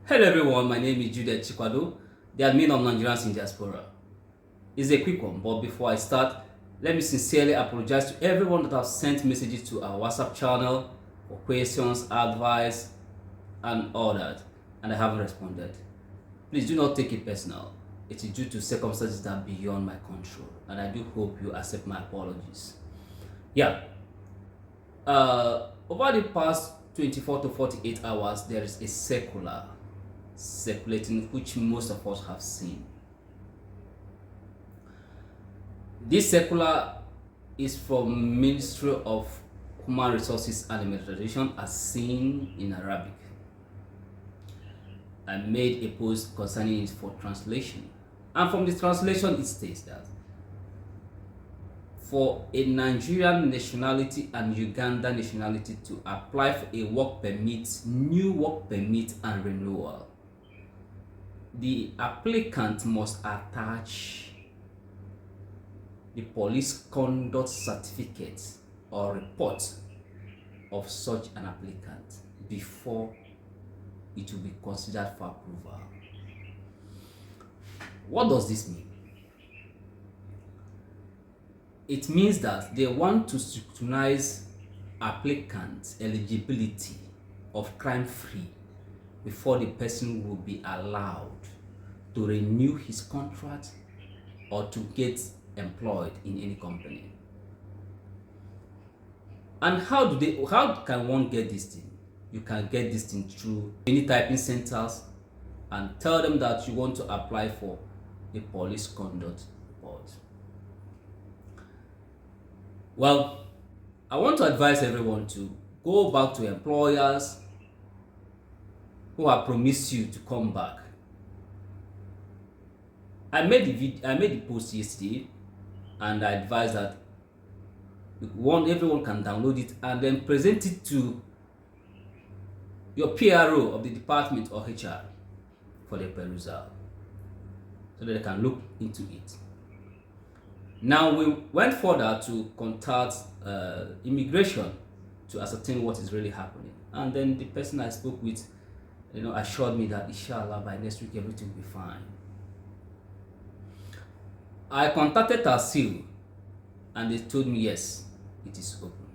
Hello everyone, my name is Jude Chikwado, the admin of Nigerians in Diaspora. It's a quick one, but before I start, let me sincerely apologize to everyone that has sent messages to our WhatsApp channel for questions, advice, and all that, and I haven't responded. Please do not take it personal. It is due to circumstances that are beyond my control, and I do hope you accept my apologies. Yeah, over the past 24 to 48 hours, there is a circular circulating which most of us have seen. This circular is from Ministry of Human Resources and Administration as seen in Arabic. I made a post concerning it for translation, and from the translation it states that for a Nigerian nationality and Uganda nationality to apply for a work permit, new work permit and renewal, the applicant must attach the police conduct certificate or report of such an applicant before it will be considered for approval. What does this mean? It means that they want to scrutinize applicant eligibility of crime-free before the person will be allowed to renew his contract or to get employed in any company. And how can one get this thing? You can get this thing through any typing centers and tell them that you want to apply for a police conduct report. Well, I want to advise everyone to go back to employers who have promised you to come back. I made the post yesterday, and I advise that everyone can download it and then present it to your PRO of the department or HR for their perusal, so that they can look into it. Now we went further to contact immigration to ascertain what is really happening, and then the person I spoke with, assured me that inshallah by next week everything will be fine. I contacted Tasil and they told me yes, it is open.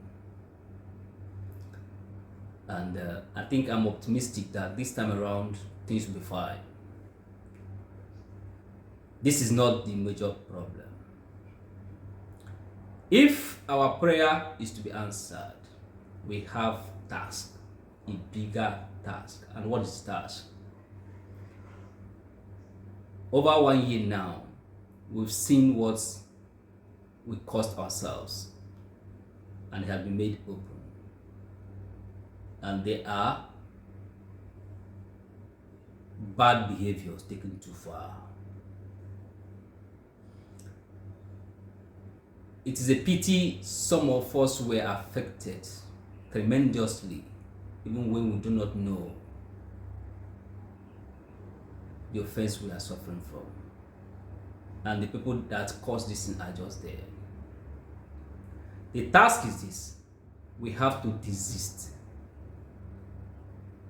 And I think I'm optimistic that this time around things will be fine. This is not the major problem. If our prayer is to be answered, we have task, a bigger task. And what is the task? Over 1 year now, we've seen what we cost ourselves, and it has been made open. And there are bad behaviors taken too far. It is a pity some of us were affected tremendously, even when we do not know the offense we are suffering from. And the people that caused this thing are just there. The task is this: we have to desist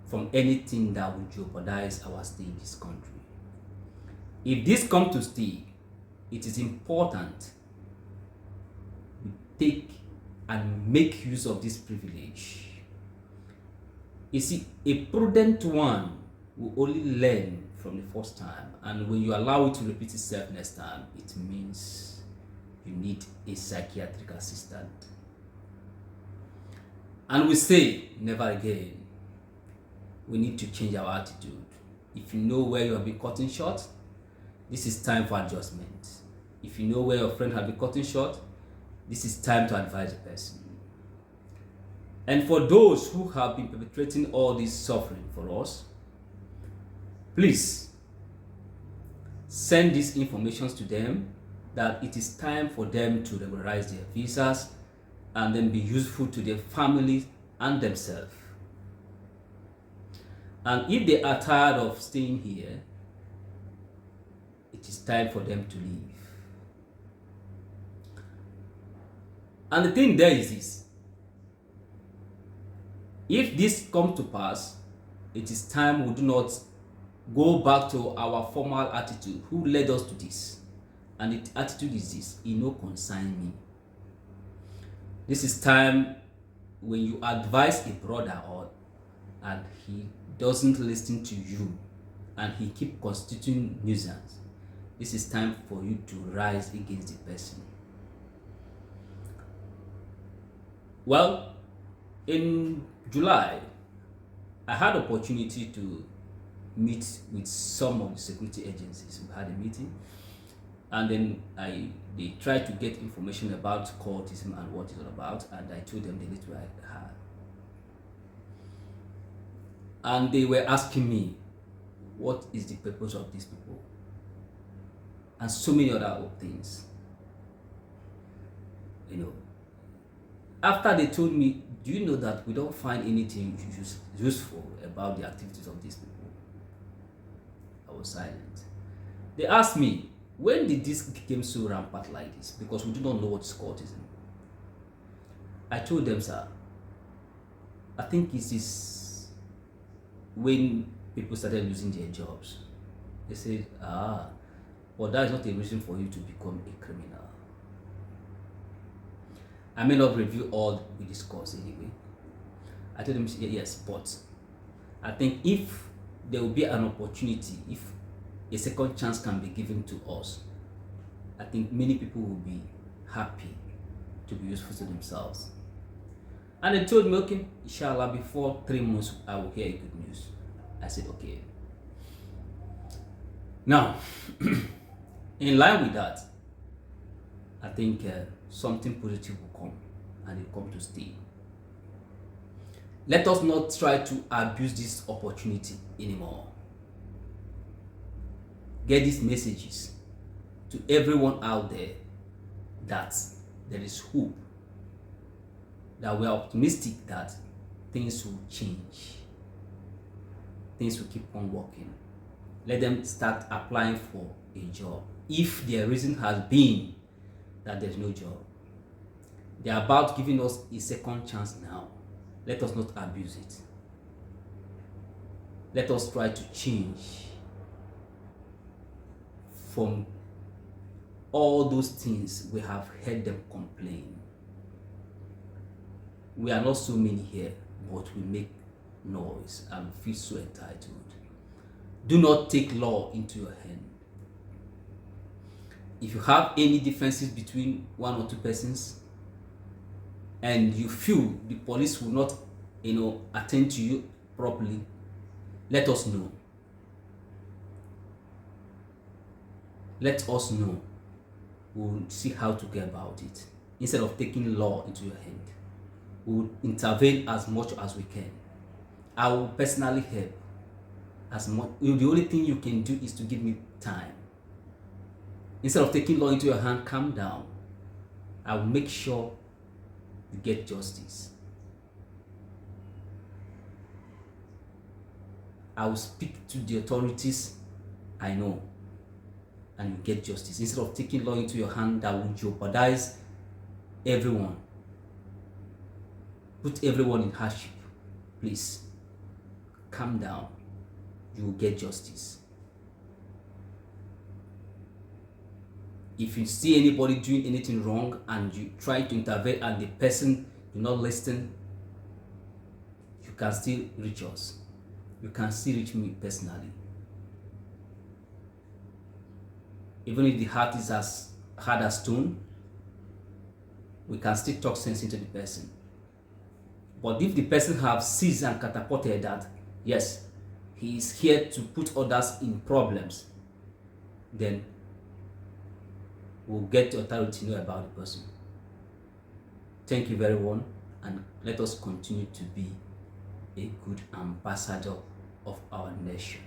from anything that will jeopardize our stay in this country. If this comes to stay, it is important we take and make use of this privilege. You see, a prudent one will only learn from the first time, and when you allow it to repeat itself next time, it means you need a psychiatric assistant. And we say never again. We need to change our attitude. If you know where you have been cutting short, this is time for adjustment. If you know where your friend has been cutting short, this is time to advise the person. And for those who have been perpetrating all this suffering for us, please send these informations to them that it is time for them to regularize their visas and then be useful to their families and themselves. And if they are tired of staying here, it is time for them to leave. And the thing there is this: if this comes to pass, it is time we do not go back to our formal attitude. Who led us to this? And the attitude is this: it no concern me. This is time when you advise a brother and he doesn't listen to you and he keep constituting nuisance. This is time for you to rise against the person. Well, in July, I had opportunity to meet with some of the security agencies. We had a meeting, and then they tried to get information about cultism and what it's all about, and I told them the little I had. And they were asking me, what is the purpose of these people? And so many other things. After they told me, do you know that we don't find anything useful about the activities of these people? I was silent. They asked me, when did this become so rampant like this? Because we do not know what is cultism. I told them, sir, I think it is when people started losing their jobs. They said, but that is not a reason for you to become a criminal. I may not review all we discuss anyway. I told them, yes, but I think if there will be an opportunity, if a second chance can be given to us, I think many people will be happy to be useful to themselves. And they told me, okay, inshallah, before 3 months, I will hear good news. I said, okay. Now, in line with that, I think something positive will come, and it will come to stay. Let us not try to abuse this opportunity anymore. Get these messages to everyone out there that there is hope, that we are optimistic that things will change, things will keep on working. Let them start applying for a job. If their reason has been that there's no job, they are about giving us a second chance now. Let us not abuse it. Let us try to change from all those things we have heard them complain. We are not so many here, but we make noise and feel so entitled. Do not take law into your hand. If you have any differences between one or two persons, and you feel the police will not, attend to you properly, let us know. Let us know. We'll see how to go about it. Instead of taking law into your hand, we'll intervene as much as we can. I will personally help as much. The only thing you can do is to give me time. Instead of taking law into your hand, calm down. I will make sure you get justice. I will speak to the authorities I know, and you get justice. Instead of taking law into your hand that will jeopardize everyone, put everyone in hardship, please calm down. You will get justice. If you see anybody doing anything wrong and you try to intervene and the person do not listen, you can still reach us. You can still reach me personally. Even if the heart is as hard as stone, we can still talk sense into the person. But if the person have seized and catapulted that, yes, he is here to put others in problems, then we'll get the authority to know about the person. Thank you very much, and let us continue to be a good ambassador of our nation.